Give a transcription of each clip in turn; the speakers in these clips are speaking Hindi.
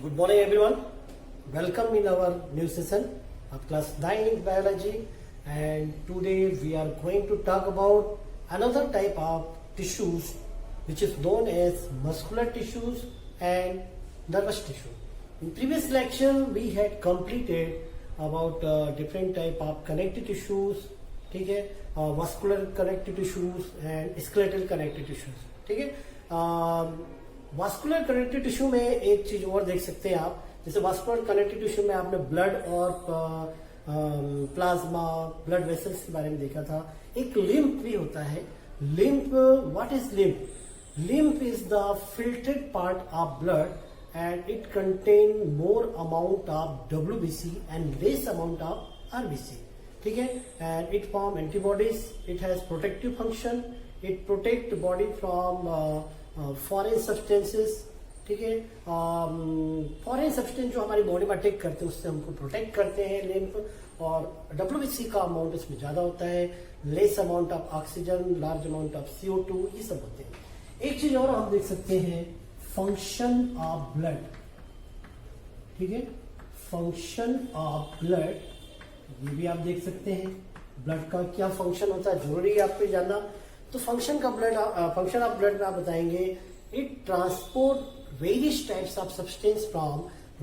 Good morning, everyone. Welcome in our new session of class 9 in biology. And today we are going to talk about another type of tissues which is known as muscular tissues and nervous tissue. In previous lecture we had completed about different type of connective tissues, ठीक है, muscular connective tissues and skeletal connective tissues, ठीक है. वास्कुलर कनेक्टिव टिश्यू में एक चीज और देख सकते हैं आप, जैसे वास्कुलर कनेक्टिव टिश्यू में आपने ब्लड और प्लाज्मा ब्लड वेसल्स के बारे में देखा था. एक लिम्फ भी होता है. Lymph, what is lymph? Lymph is the filtered part of blood and it contain more amount of WBC and less amount of RBC, ठीक है. And it form antibodies. It has protective function. It protect body from foreign substances, ठीक है. फॉरेन सब्सटेंस जो हमारी बॉडी में अटैक करते हैं उससे हमको प्रोटेक्ट करते हैं लिम्फ. और WBC का अमाउंट इसमें ज्यादा होता है. Less amount of oxygen, large amount of CO2, ये सब होते हैं. एक चीज और हम देख सकते हैं, फंक्शन ऑफ ब्लड, ठीक है. फंक्शन ऑफ ब्लड, ये भी आप देख सकते हैं. ब्लड का क्या फंक्शन होता है, जरूरी है आपको जानना. तो फंक्शन ऑफ ब्लड में आप बताएंगे, it transport various types of substance from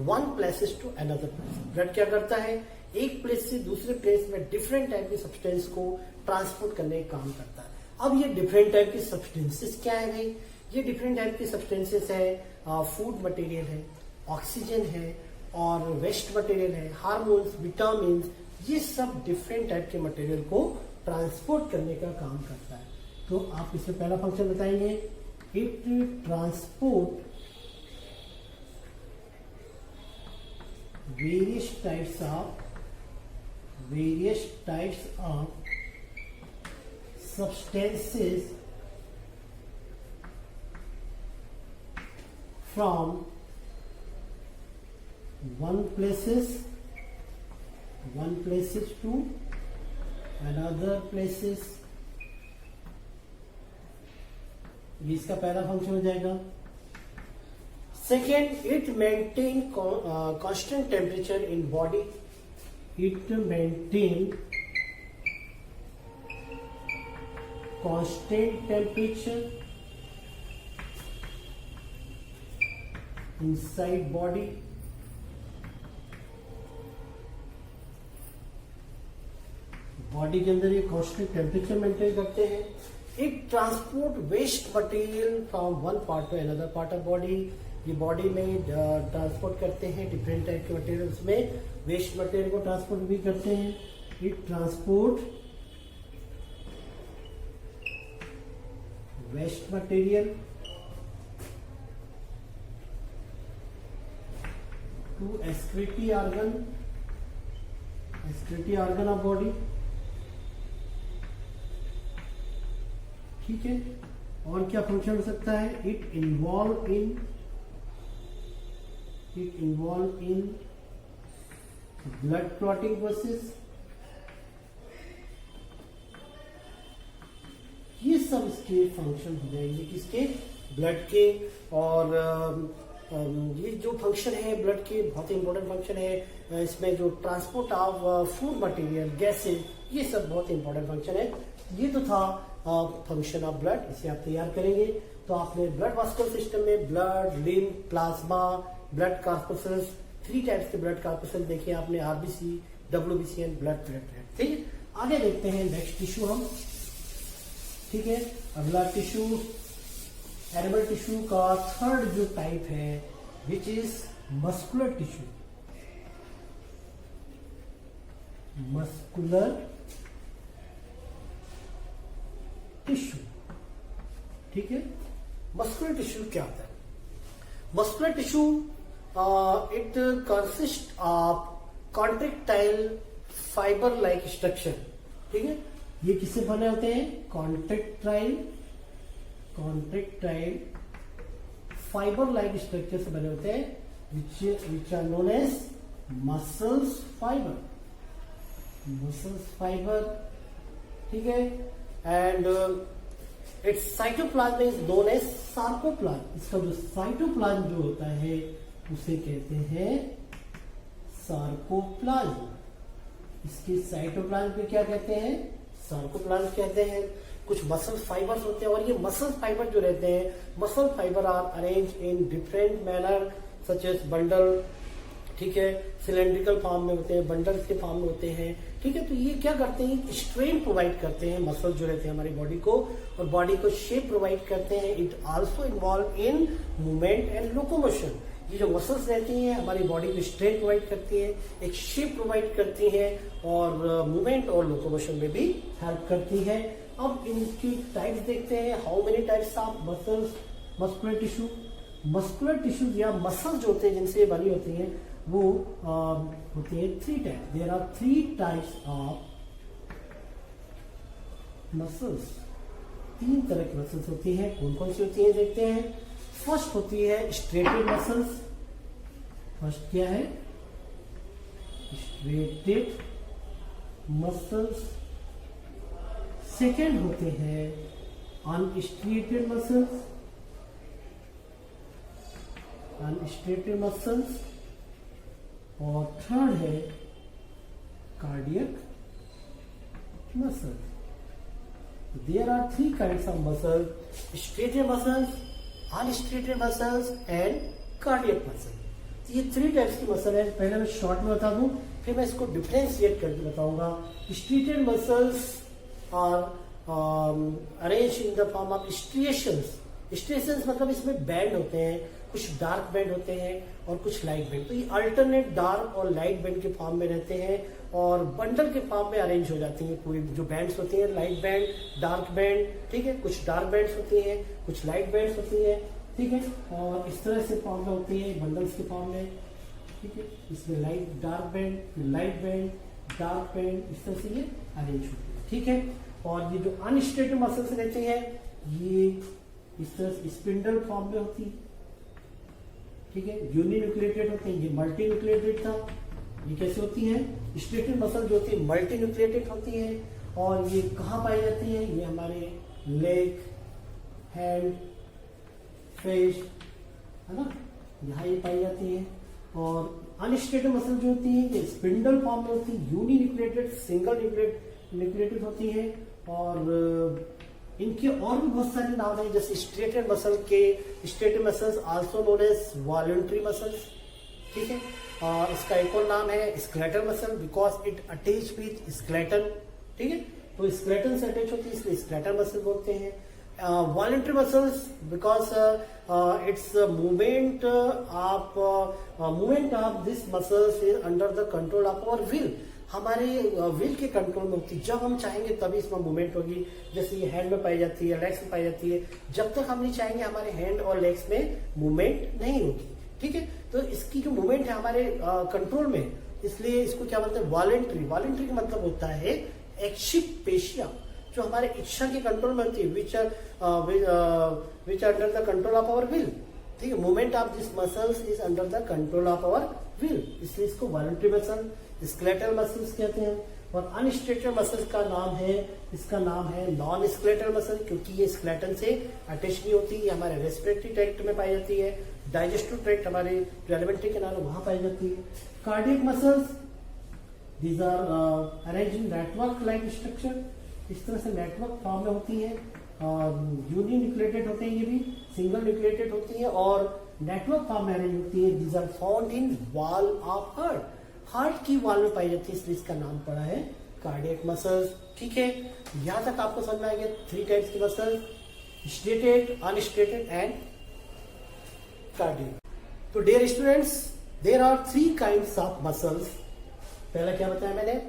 one places to another place. Blood क्या करता है, एक प्लेस से दूसरे प्लेस में डिफरेंट टाइप की सब्सटेंस को ट्रांसपोर्ट करने का काम करता है. अब ये डिफरेंट टाइप की सब्सटेंसेस क्या है भाई? ये डिफरेंट टाइप की सब्सटेंसेस है, फूड मटेरियल है, ऑक्सीजन है और वेस्ट मटेरियल है, हार्मोन्स, विटामिन, ये सब डिफरेंट टाइप के मटेरियल को ट्रांसपोर्ट करने का काम करता है. तो आप इसमें पहला फंक्शन बताएंगे, it transport various types of substances from one places to another places. ये इसका पहला फंक्शन हो जाएगा. Second, it maintain constant temperature in body. It maintain constant temperature inside body. Body के अंदर ये कांस्टेंट टेम्परेचर मेंटेन करते हैं. It transport waste material from one part to another part of body. ये बॉडी में ट्रांसपोर्ट करते हैं डिफरेंट टाइप के मटेरियल्स में. वेस्ट मटेरियल को ट्रांसपोर्ट भी करते हैं. It transport waste material to excretory organ of body, ठीक है. और क्या फंक्शन हो सकता है, it involve in blood clotting process. ये सब इसके फंक्शन हो जाएंगे, किसके, ब्लड के. और ये जो फंक्शन है ब्लड के, बहुत ही इंपॉर्टेंट फंक्शन है. इसमें जो transport of food material, gases, ये सब बहुत इंपॉर्टेंट फंक्शन है. ये तो था फंक्शन ऑफ ब्लड. इसे आप तैयार करेंगे. तो आपने ब्लड वास्कुलर सिस्टम में blood, lymph, plasma, blood corpuscles, 3 types के ब्लड कॉर्पसेल देखे आपने, RBC, WBC and blood platelet, ठीक है. आगे देखते हैं नेक्स्ट टिश्यू हम, ठीक है. अगला टिश्यू, एनिमल टिश्यू का थर्ड जो टाइप है, which is muscular tissue. Muscular tissue, ठीक है. मस्कुलर टिश्यू क्या होता है? Muscular tissue it consist of contractile fibre like structure, ठीक है. ये किससे बने होते हैं? कॉन्ट्रेक्टाइल फाइबर लाइक स्ट्रक्चर से बने होते हैं, which are known as muscles fibre, ठीक है. And its cytoplasm is known as sarcoplasm. इसका जो साइटोप्लाज्म जो होता है उसे कहते हैं सार्कोप्लाज्म। इसके साइटोप्लाज्म को क्या कहते हैं? सार्कोप्लाज्म कहते हैं। कुछ मसल फाइबर्स होते हैं, और ये मसल फाइबर जो रहते हैं, muscle fibre are arrange in different manner such as bundle, ठीक है, सिलेंड्रिकल फॉर्म में होते हैं, बंडल्स के फॉर्म में होते हैं, ठीक है। तो ये क्या करते हैं? स्ट्रेन प्रोवाइड करते हैं मसल जो रहते हैं हमारी बॉडी को, और बॉडी को शेप प्रोवाइड करते हैं। It also involve in movement and locomotion. ये जो मसल्स रहती हैं हमारी बॉडी को स्ट्रेन प्रोवाइड करती है, एक शेप प्रोवाइड करती है, और मूवमेंट और लोकोमोशन में भी हेल्प करती है। अब इनकी टाइप्स देखते हैं। How many types of muscles? Muscular tissue, muscular tissue या मसल्स जो होते हैं जिनसे ये बनी होती हैं वो होती है 3 type. There are 3 types of muscles. 3 तरह की मसल्स होती हैं। कौन कौन सी होती है देखते हैं। फर्स्ट होती है स्ट्रेटेड मसल्स। फर्स्ट क्या है? Striated muscles. सेकेंड होते हैं अनस्ट्रेटेड मसल्स, अनस्ट्रेटेड मसल्स। और थर्ड है cardiac muscle. There are 3 kinds of muscle, striated muscles, unstriated muscles and cardiac muscle. ये 3 टाइप्स की मसल है। पहले मैं शॉर्ट में बता दूं, फिर मैं इसको डिफरेंशिएट करके बताऊंगा। Striated muscles are arrange in the form of striations. Striations मतलब इसमें बैंड होते हैं, कुछ डार्क बैंड होते हैं और कुछ लाइट बैंड। तो ये अल्टरनेट डार्क और लाइट बैंड के फॉर्म में रहते हैं, और बंडल के फॉर्म में अरेंज हो जाती हैं। पूरी जो बैंड्स होती हैं, लाइट बैंड, डार्क बैंड, ठीक है, कुछ डार्क बैंड्स होती हैं, कुछ लाइट बैंड्स होती है, ठीक है। और इस तरह से फॉर्म में होती है बंडल्स के फॉर्म में, ठीक है। इसमें light dark band, light band, dark band, इस तरह से ये अरेंज होती है, ठीक है। और ये जो अनस्ट्रेटेड मसल्स रहती है ये इस तरह से स्पिंडल फॉर्म में होती है, ठीक है। यूनिन्यूक्लिएटेड होते हैं, ये मल्टी न्यूक्लिएटेड था। ये कैसे होती है? स्ट्रेटेड मसल जो होती है मल्टी न्यूक्लिएटेड होती है। और ये कहाँ पाई जाती है? ये हमारे लेग, हैंड, फेस, है ना, यहाँ ये पाई जाती है। और अनस्ट्रेटेड मसल जो होती है ये स्पिंडल फॉर्म में होती है, यूनिन्यूक्लिएटेड, सिंगल न्यूक्लिएटेड होती है। और इनके और भी बहुत सारे नाम हैं, जैसे स्ट्रेटेड मसल के striated muscles also known as voluntary muscles, ठीक है। और इसका एक और नाम है skeletal muscle, because it attach with skeleton, ठीक है। तो स्केलेटन से अटैच होती है इसलिए स्केलेटल मसल बोलते हैं। Voluntary muscles because its movement of this muscles is under the control of our will. हमारे विल के कंट्रोल में होती है, जब हम चाहेंगे तभी इसमें मूवमेंट होगी। जैसे ये हैंड में पाई जाती है, लेग्स में पाई जाती है। जब तक हम नहीं चाहेंगे हमारे हैंड और लेग्स में मूवमेंट नहीं होगी, ठीक है। तो इसकी जो मूवमेंट है हमारे कंट्रोल में, इसलिए इसको क्या बोलते हैं? वॉलंटरी। वॉलंटरी का मतलब होता है ऐच्छिक पेशियां जो हमारे इच्छा के कंट्रोल में होती है, which under the control of our will, ठीक है। Movement of this muscles is under the control of our will, इसलिए इसको वॉलंटरी मसल, स्केलेटल मसल्स कहते हैं। और अनस्ट्रेटेड मसल्स का नाम है, इसका नाम है नॉन स्केलेटल मसल, क्योंकि ये स्केलेटन से अटैच नहीं होती। ये हमारे रेस्पिरेटरी ट्रैक्ट में पाई जाती है, डाइजेस्टिव ट्रैक्ट हमारे एलिमेंट्री के नाम वहां पाई जाती है। Cardiac muscles, these are arrange in network like structure. इस तरह से नेटवर्क फॉर्म में होती है, यूनिन्यूक्लिएटेड होते हैं, ये भी सिंगल न्यूक्लिएटेड होती है और नेटवर्क फॉर्म में अरेंज होती है। These are found in wall of heart. Heart की वॉल में पाई जाती है, इसलिए इसका नाम पड़ा है कार्डियक मसल्स, ठीक है। यहां तक आपको समझ में आ गया 3 टाइप्स की muscle, striated, unstriated and cardiac. तो dear students, there are 3 kinds of muscles. पहला क्या बताया मैंने?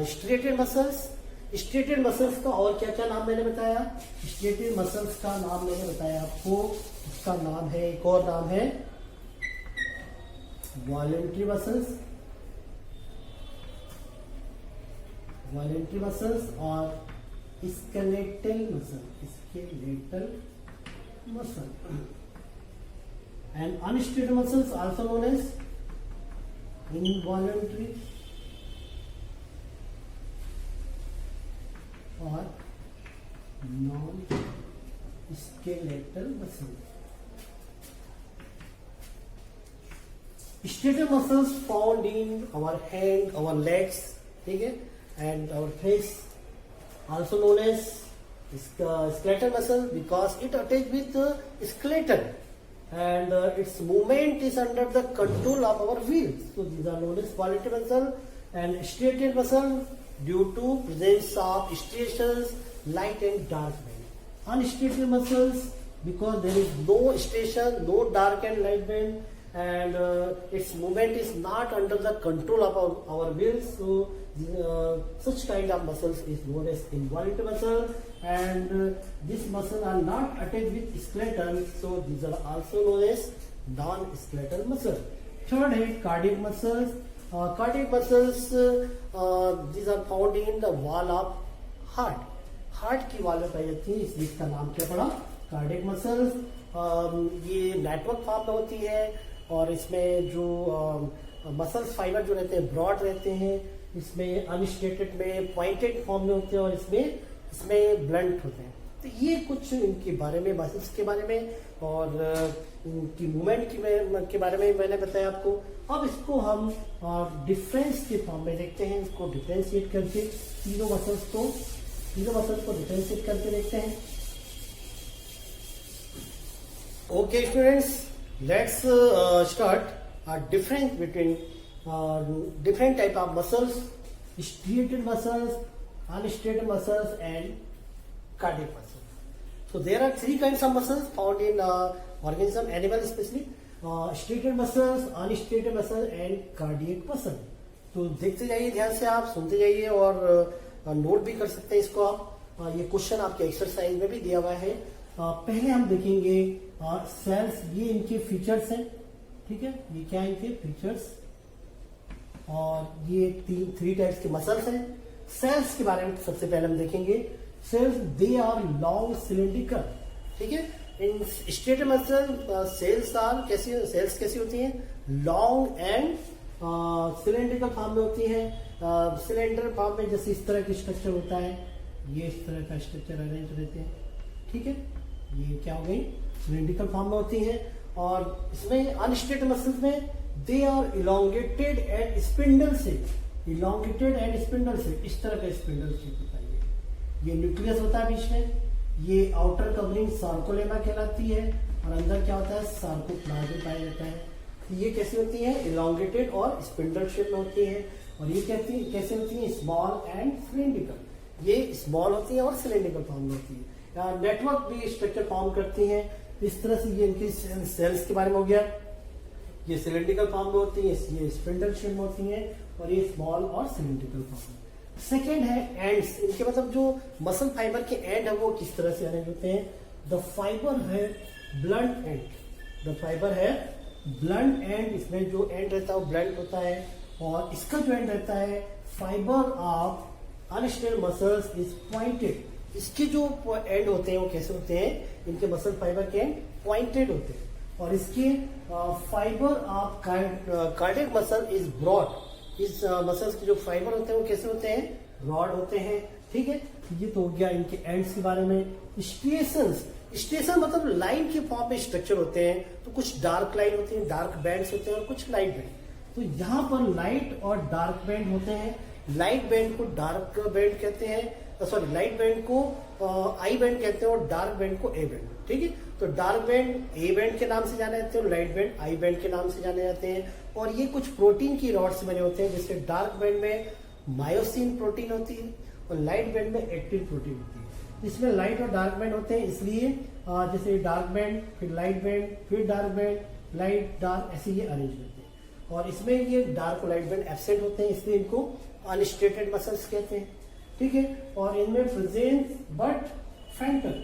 Striated muscles. स्ट्रेटेड मसल्स का और क्या क्या नाम मैंने बताया? स्ट्रेटेड मसल्स का नाम मैंने बताया आपको, इसका नाम है, एक और नाम है वॉलंटरी मसल्स, वॉलंटरी मसल्स और skeletal muscle, skeletal muscle. And unstriated muscles also known as involuntary और non skeletal muscle. Striated muscles found in our hand, our legs, ठीक है, and our face, also known as skeletal muscle because it attached with skeleton and its movement is under the control of our wheels. So these are known as voluntary muscle and striated muscle due to presence of striations, light and dark band. Unstriated muscles because there is no striation, no dark and light band, and its movement is not under the control of our wheels. So such kind of muscles is known as involuntary muscle, and these muscles are not attached with skeleton, so these are also known as non-skeletal muscle. Third है cardiac muscles. Cardiac muscles these are found in the wall of heart. Heart की वॉल में पाई जाती है, इसलिए इसका नाम क्या पड़ा, कार्डियक मसल्स. ये नेटवर्क फॉर्म में होती है और इसमें जो मसल्स फाइबर जो रहते हैं ब्रॉड रहते हैं, इसमें अनस्टेटेड में पॉइंटेड फॉर्म में होते हैं और इसमें ब्लंट होते हैं. तो ये कुछ इनके बारे में, मसल्स के बारे में और इनकी मूवमेंट के बारे में मैंने बताया आपको. अब इसको हम डिफरेंस के फॉर्म में देखते हैं, इसको डिफरेंशिएट करके तीनों मसल्स को डिफरेंशिएट करके देखते हैं. Okay students, let's start difference between different type of muscles, striated muscles, unstriated muscles and cardiac muscles. So there are three kinds of muscles found in organism, animal especially, striated muscles, unstriated muscle and cardiac muscle. तो देखते जाइए ध्यान से, आप सुनते जाइए और नोट भी कर सकते हैं इसको आप. ये क्वेश्चन आपके एक्सरसाइज में भी दिया हुआ है. पहले हम देखेंगे सेल्स, ये इनके फीचर्स हैं, ठीक है, ये क्या इनके फीचर्स, और ये थ्री टाइप्स के मसल्स हैं. सेल्स के बारे में सबसे पहले हम देखेंगे. Cells they are long cylindrical, ठीक है. इन स्ट्रेट मसल सेल्स कैसी होती हैं, लॉन्ग एंड सिलेंड्रिकल फॉर्म में होती है. सिलेंडर फॉर्म में जैसे इस तरह की स्ट्रक्चर होता है, ये इस तरह का स्ट्रक्चर अरेंज रहते हैं, ठीक है. ये क्या हो गई, सिलेंड्रिकल फॉर्म में होती है. और इसमें अनस्ट्रेट मसल्स में they are elongated and spindle shape, elongated and spindle shape, इस तरह का स्पिंडल शेप होता है. ये न्यूक्लियस होता है बीच में, ये आउटर कवरिंग सार्कोलेमा कहलाती है और अंदर क्या होता है, सार्कोप्लाज्म पाया जाता है. ये कैसी होती है, इलोंगेटेड और स्पिंडल शेप में होती है. और ये कैसे होती है, स्मॉल एंड सिलेंड्रिकल. ये स्मॉल होती है और सिलेंड्रिकल फॉर्म में होती है. नेटवर्क भी स्ट्रक्चर फॉर्म करती है. इस तरह से ये इनकी सेल्स के बारे में हो गया. ये सिलेंड्रिकल फॉर्म में होती है, ये स्पिंडल शेप में होती है और ये स्मॉल और सिलेंड्रिकल फॉर्म में. सेकेंड है एंड्स. इनके मतलब जो मसल फाइबर के एंड है वो किस तरह से अरेंज होते हैं. द फाइबर है ब्लंट एंड, द फाइबर है ब्लंट एंड. इसमें जो एंड रहता है वो ब्लंट होता है और इसका जो एंड रहता है, fibre of unstable muscles is pointed. इसके जो एंड होते हैं वो कैसे होते हैं, इनके मसल फाइबर के एंड पॉइंटेड होते हैं. और इसके fibre of cardiac muscle is broad. इस मसल्स के जो फाइबर होते हैं वो कैसे होते हैं, ब्रॉड होते हैं, ठीक है. ये तो हो गया इनके एंड्स के बारे में. स्टेशन मतलब लाइन के फॉर्म में स्ट्रक्चर होते हैं. तो कुछ डार्क लाइन होती है, डार्क बैंड्स होते हैं और कुछ लाइट बैंड. तो यहाँ पर लाइट और डार्क बैंड होते हैं. लाइट बैंड को डार्क बैंड कहते हैं, सॉरी लाइट बैंड को आई बैंड कहते हैं और डार्क बैंड को ए बैंड, ठीक है. तो डार्क बैंड ए बैंड के नाम से जाने जाते हैं और लाइट बैंड आई बैंड के नाम से जाने जाते हैं. और ये कुछ प्रोटीन की रॉड से बने होते हैं. जैसे डार्क बैंड में मायोसिन प्रोटीन होती है और लाइट बैंड में एक्टिन प्रोटीन होती है. इसमें लाइट और डार्क बैंड होते हैं, इसलिए जैसे डार्क बैंड, फिर लाइट बैंड, फिर डार्क बैंड, लाइट डार्क, ऐसे ये अरेंज होते हैं. और इसमें ये डार्क और लाइट बैंड एब्सेंट होते हैं, इसलिए इनको अनस्टेटेड मसल्स कहते हैं, ठीक है. और इनमें प्रेजेंस बट फेंटर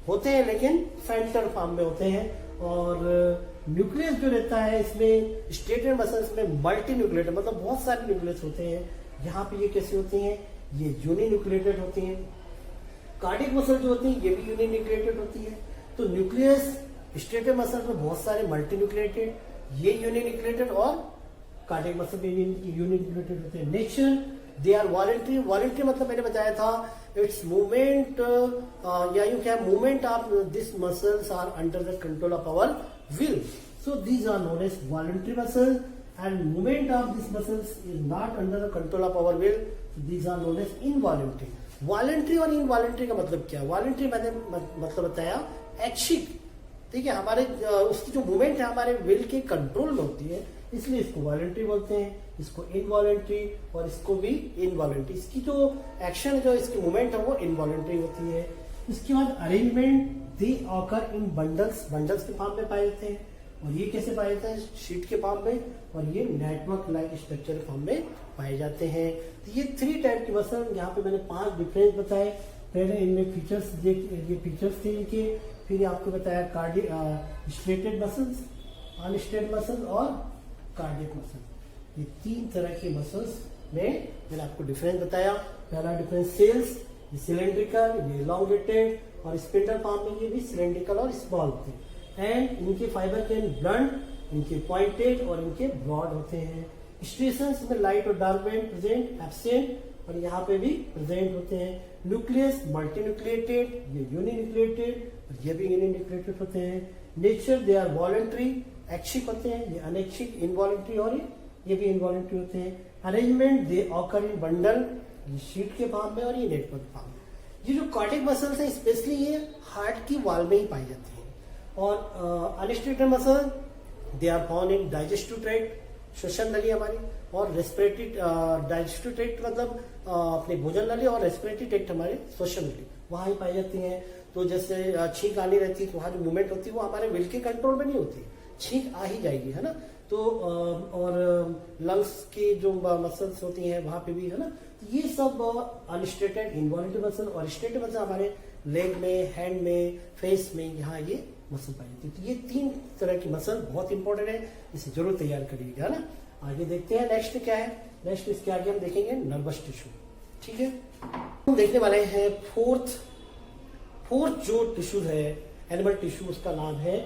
होते हैं, लेकिन फेंटर फॉर्म में होते हैं. और न्यूक्लियस जो रहता है इसमें स्टेटेड मसल्स में मल्टी न्यूक्लिएटेड, मतलब बहुत सारे न्यूक्लियस होते हैं. यहाँ पे ये कैसे होती हैं, ये यूनि न्यूक्लिएटेड होती हैं. कार्डियक मसल जो होती है ये भी यूनि न्यूक्लिएटेड होती है. तो न्यूक्लियस स्टेटेड मसल में बहुत सारे मल्टी न्यूक्लिएटेड, ये यूनि न्यूक्लिएटेड और कार्डियक मसल में यूनि न्यूक्लिएटेड होते हैं. Nature they are voluntary. Voluntary मतलब मैंने बताया था, इट्स मूवमेंट या यू क्या movement of this muscles are under the control of our will. So these are known as voluntary muscle. and movement of these muscles is not under the control of our will. These are known as involuntary. Voluntary और इनवॉलेंट्री का मतलब क्या है? वॉलेंट्री मैंने मतलब बताया ऐच्छिक, ठीक है, हमारे उसकी जो मूवमेंट है हमारे विल के कंट्रोल में होती है, इसलिए इसको वॉलेंट्री बोलते हैं, इसको इनवॉलेंट्री और इसको भी इनवॉलेंट्री। इसकी जो एक्शन जो इसकी मूवमेंट है वो इनवॉलेंट्री होती है। इसके बाद arrangement, they occur in bundles, bundles के फॉर्म में पाए जाते हैं, और ये कैसे पाए जाते हैं? शीट के फॉर्म में, और ये नेटवर्क लाइक स्ट्रक्चर के फॉर्म में पाए जाते हैं। तो ये 3 टाइप के मसल, यहाँ पे मैंने 5 डिफरेंस बताए। पहले इनमें फीचर्स ये फीचर्स थे इनके, फिर आपको बताया स्ट्रेटेड मसल्स, अनस्ट्रेट मसल और कार्डियक मसल। ये 3 तरह के मसल्स में मैंने आपको डिफरेंस बताया। पहला डिफरेंस सेल्स, ये सिलेंड्रिकल, ये इलॉन्गेटेड, और स्पिंडल फॉर्म में ये भी सिलेंड्रिकल और स्मॉल होते हैं। एंड इनके फाइबर कैन ब्लंट, इनके पॉइंटेड और इनके ब्रॉड होते हैं। स्टेशंस में लाइट और डार्क बैंड प्रेजेंट, एब्सेंट, और यहाँ पे भी प्रेजेंट होते हैं। न्यूक्लियस मल्टी न्यूक्लिएटेड, ये यूनिन्यूक्लिएटेड, और ये भी यूनिन्यूक्लिएटेड होते हैं। नेचर दे आर वॉलेंट्री, ऐच्छिक होते हैं, ये अनैच्छिक इनवॉलेंट्री, और ये भी इनवॉलेंट्री होते हैं। Arrangement they occur in bundle, ये शीट के फॉर्म में और ये नेटवर्क फॉर्म में। ये जो कार्डियक मसल्स हैं स्पेशली ये हार्ट की वॉल में ही पाई जाती है। और unstriated muscle they are found in digestive tract, श्वसन नली हमारी, और रेस्पिरेटरी डाइजेस्टिव ट्रैक्ट मतलब अपने भोजन नली, और रेस्पिरेटरी ट्रैक्ट हमारे श्वसन नली, वहां ही पाई जाती है। तो जैसे छींक आनी रहती है तो वहां जो मूवमेंट होती है वो हमारे विल के कंट्रोल में नहीं होती, छींक आ ही जाएगी, है ना। तो और लंग्स की जो मसल्स होती हैं वहां पे भी, है ना। तो ये सब अनस्ट्रेटेड इनवॉल्यूंटरी मसल, और स्ट्रेटेड मसल हमारे लेग में, हैंड में, फेस में, यहाँ ये मसल पाई जाती है। तो ये 3 तरह की मसल बहुत इंपॉर्टेंट है, इसे जरूर तैयार करिएगा, है ना। आगे देखते हैं नेक्स्ट क्या है। नेक्स्ट इसके आगे हम देखेंगे नर्वस टिश्यू, ठीक है। हम देखने वाले हैं फोर्थ जो टिश्यू है एनिमल टिश्यू, उसका नाम है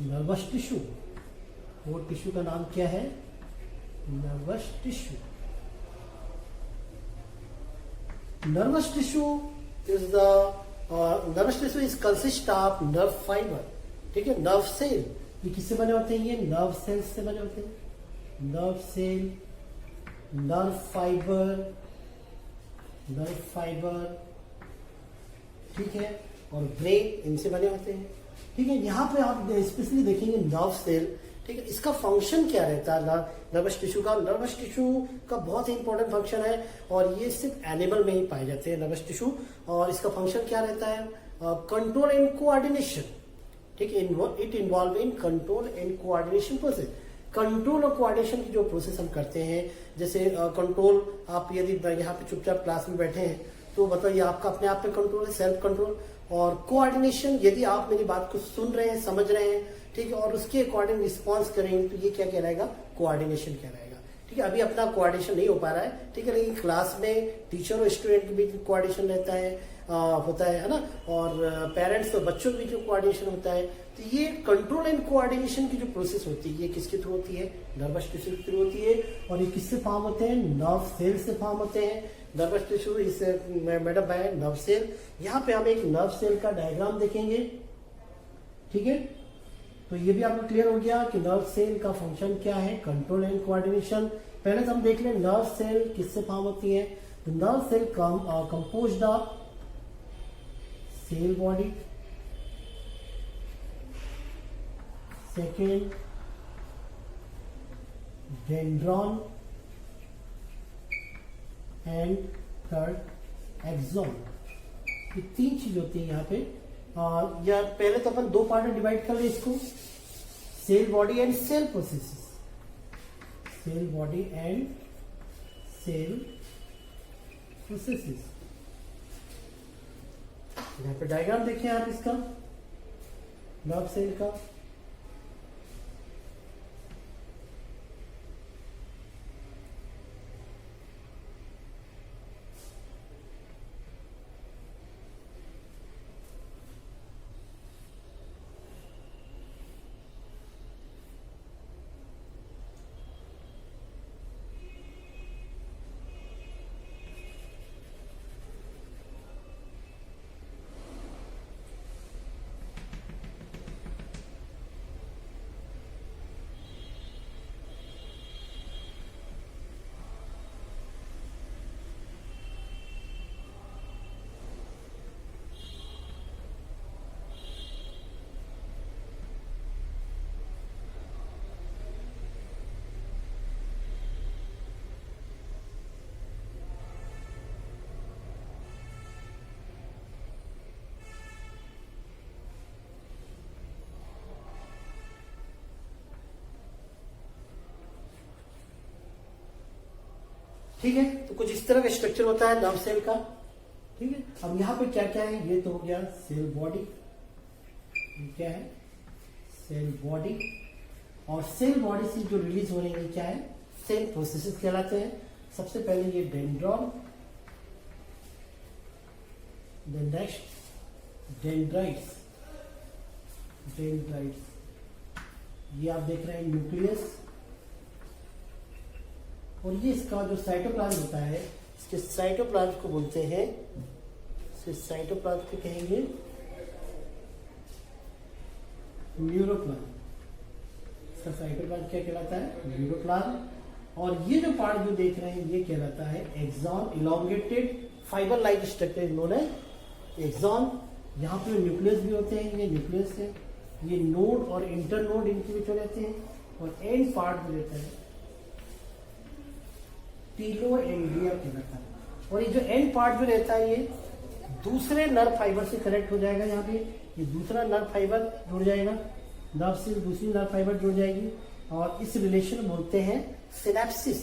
नर्वस टिश्यू। फोर्थ टिश्यू का नाम क्या है? Nervous tissue. Nervous tissue is consist of nerve fibre, ठीक है, नर्व सेल। ये किससे बने होते हैं? ये नर्व सेल से बने होते हैं। नर्व सेल, नर्व फाइबर, ठीक है, और ब्रेन, इनसे बने होते हैं, ठीक है। यहाँ पे आप स्पेशली देखेंगे नर्व सेल, ठीक है। इसका फंक्शन क्या रहता है नर्वस टिश्यू का? नर्वस टिश्यू का बहुत ही इंपॉर्टेंट फंक्शन है, और ये सिर्फ एनिमल में ही पाए जाते हैं नर्वस टिश्यू। और इसका फंक्शन क्या रहता है? कंट्रोल एंड कोऑर्डिनेशन, ठीक है। It involve in control and coordination process. Control और कोऑर्डिनेशन की जो प्रोसेस हम करते हैं, जैसे कंट्रोल, आप यदि यहाँ पे चुपचाप क्लास में बैठे हैं तो मतलब ये आपका अपने आप पे कंट्रोल है, सेल्फ कंट्रोल। और कोऑर्डिनेशन, यदि आप मेरी बात को सुन रहे हैं, समझ रहे हैं, ठीक है, और उसके अकॉर्डिंग रिस्पॉन्स करेंगे तो ये क्या कहलाएगा? कोऑर्डिनेशन कहलाएगा, ठीक है। अभी अपना कोऑर्डिनेशन नहीं हो पा रहा है, ठीक है, लेकिन क्लास में टीचर और स्टूडेंट के बीच कोऑर्डिनेशन रहता है, होता है ना, और पेरेंट्स और बच्चों के बीच में कोऑर्डिनेशन होता है। तो ये कंट्रोल एंड कोऑर्डिनेशन की जो प्रोसेस होती है ये किसके थ्रू होती है? नर्वस टिश्यू के थ्रू होती है। और ये किससे फॉर्म होते हैं? नर्व सेल से फॉर्म होते हैं। नर्वस टिश्यू इस मैडम बाय नर्व सेल। यहाँ पे हम एक नर्व सेल का डायग्राम देखेंगे, ठीक है। तो ये भी आपको क्लियर हो गया कि नर्व सेल का फंक्शन क्या है, कंट्रोल एंड कोऑर्डिनेशन। पहले तो हम देख लें नर्व सेल किससे फॉर्म होती है। तो nerve cell composed of cell body, second dendron, and third axon. ये 3 चीज होती है यहाँ पे। या पहले तो अपन 2 पार्ट में डिवाइड कर ले इसको, cell body and cell processes. Cell body and cell processes. यहाँ पे डायग्राम देखें आप इसका नर्व सेल का। ठीक है, तो कुछ इस तरह का स्ट्रक्चर होता है नर्व सेल का। ठीक है, अब यहाँ पे क्या क्या है, ये तो हो गया सेल बॉडी, क्या है सेल बॉडी, और सेल बॉडी से जो रिलीज हो रही है क्या है, सेल प्रोसेसेस कहलाते हैं। सबसे पहले ये डेंड्रॉन, देन नेक्स्ट डेंड्राइट्स, ये आप देख रहे हैं न्यूक्लियस, और ये इसका जो साइटोप्लाज्म होता है, इसके साइटोप्लाज्म को बोलते हैं, साइटोप्लाज्म को कहेंगे न्यूरोप्लाज्म। इसका साइटोप्लाज्म क्या कहलाता है, न्यूरोप्लाज्म। और ये जो पार्ट जो देख रहे हैं ये कहलाता है axon, elongated fibre like structure इन्होंने एक्सॉन। यहाँ पे न्यूक्लियस भी होते हैं, ये न्यूक्लियस है, ये नोड और इंटर नोड इनके बीच में रहते हैं, और एंड पार्ट भी रहता है टीलोएंड्रिया कहलाता है। और ये जो एंड पार्ट जो रहता है ये दूसरे नर्व फाइबर से कनेक्ट हो जाएगा, यहाँ पे ये दूसरा नर्व फाइबर जुड़ जाएगा, नर्व से दूसरी नर्व फाइबर जुड़ जाएगी, और इस रिलेशन बोलते हैं सिनेप्सिस।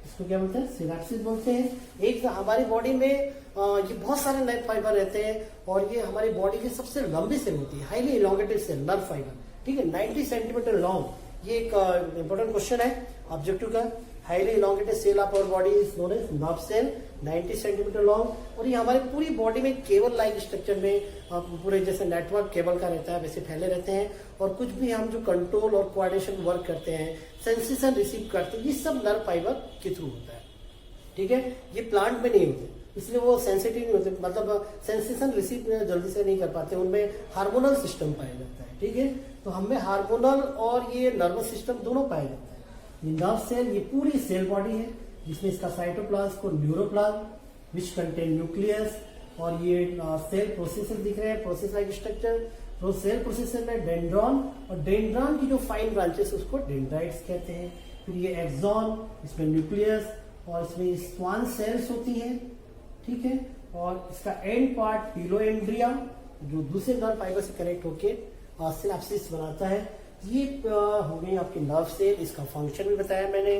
इसको क्या बोलते हैं, सिनेप्सिस बोलते हैं। एक हमारी बॉडी में ये बहुत सारे नर्व फाइबर रहते हैं, और ये हमारी बॉडी की सबसे लंबी सेल होती है, highly elongated cell nerve fibre. ठीक है, 90 सेंटीमीटर लॉन्ग। ये एक इंपॉर्टेंट क्वेश्चन है ऑब्जेक्टिव का। Highly elongated cell of our body is known as nerve cell, 90 centimetre long. और ये हमारे पूरी बॉडी में केबल लाइक स्ट्रक्चर में पूरे जैसे नेटवर्क केबल का रहता है वैसे फैले रहते हैं। और कुछ भी हम जो कंट्रोल और कोऑर्डिनेशन वर्क करते हैं, सेंसेशन रिसीव करते हैं, ये सब नर्व फाइबर के थ्रू होता है। ठीक है, ये प्लांट में नहीं होते, इसलिए वो सेंसिटिव नहीं होते, मतलब सेंसेशन रिसीव जल्दी से नहीं कर पाते, उनमें हार्मोनल सिस्टम पाया जाता है। ठीक है, तो हमें हार्मोनल और ये नर्वस सिस्टम दोनों पाया जाता है। ये नर्व सेल, ये पूरी सेल बॉडी है, जिसमें इसका साइटोप्लाज्म को न्यूरोप्लाज्म विच कंटेन न्यूक्लियस, और ये सेल प्रोसेसर दिख रहे हैं, प्रोसेस लाइक स्ट्रक्चर। तो सेल प्रोसेसर में डेंड्रॉन, और डेंड्रॉन की जो फाइन ब्रांचेस उसको डेंड्राइट्स कहते हैं। फिर ये एक्सॉन, इसमें न्यूक्लियस, और इसमें स्वान सेल्स होती है। ठीक है, और इसका एंड पार्ट टीलोएंड्रिया जो दूसरे नर्व फाइबर से कनेक्ट होके सिनेप्सिस बनाता है। ये हो गई आपकी नर्व सेल। इसका फंक्शन भी बताया मैंने।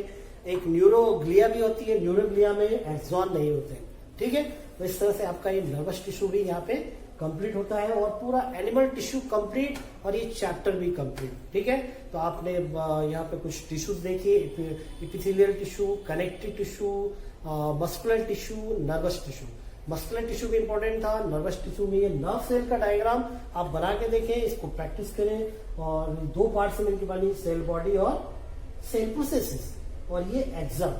एक न्यूरोग्लिया भी होती है, न्यूरोग्लिया में एक्सॉन नहीं होते। ठीक है, तो इस तरह से आपका ये नर्वस टिश्यू भी यहाँ पे कंप्लीट होता है, और पूरा एनिमल टिश्यू कंप्लीट, और ये चैप्टर भी कंप्लीट। ठीक है, तो आपने यहाँ पे कुछ टिश्यूज देखिए, epithelial tissue, connective tissue, muscular tissue, nervous tissue. Muscular tissue भी इंपॉर्टेंट था। नर्वस टिश्यू में ये नर्व सेल का डायग्राम आप बना के देखें, इसको प्रैक्टिस करें, और दो पार्ट से मिलकर बनी सेल बॉडी और सेल प्रोसेसेस, और ये एग्जाम।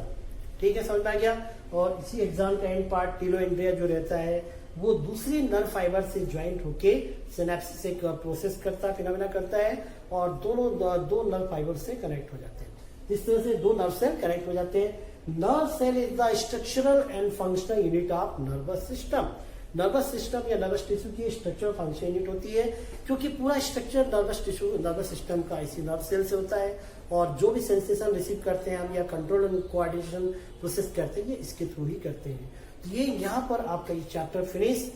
ठीक है, समझ में आ गया। और इसी एग्जाम का एंड पार्ट टीलोएंड्रिया जो रहता है वो दूसरी नर्व फाइबर से ज्वाइंट होके सिनेप्सिस एक प्रोसेस करता है, फिनोमेना करता है, और दो नर्व फाइबर से कनेक्ट हो जाते हैं। इस तरह से दो नर्व सेल कनेक्ट हो जाते हैं। Nerve cell is the structural and functional unit of nervous system. Nervous system या नर्वस टिश्यू की स्ट्रक्चरल फंक्शन यूनिट होती है, क्योंकि पूरा structure nervous tissue, nervous system का इसी नर्व सेल से होता है। और जो भी सेंसेशन रिसीव करते हैं हम, या कंट्रोल एंड कोऑर्डिनेशन प्रोसेस करते हैं, ये इसके थ्रू ही करते हैं। तो ये यहाँ पर आपका ये चैप्टर फिनिश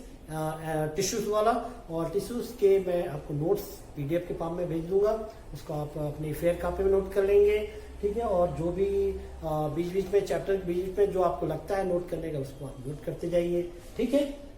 टिश्यूज वाला, और टिश्यूज के मैं आपको नोट्स पीडीएफ के फॉर्म में भेज दूंगा, उसको आप अपनी फेयर कॉपी में नोट कर लेंगे। ठीक है, और जो भी बीच बीच में चैप्टर बीच बीच में जो आपको लगता है नोट करने का, उसको आप नोट करते जाइए। ठीक है।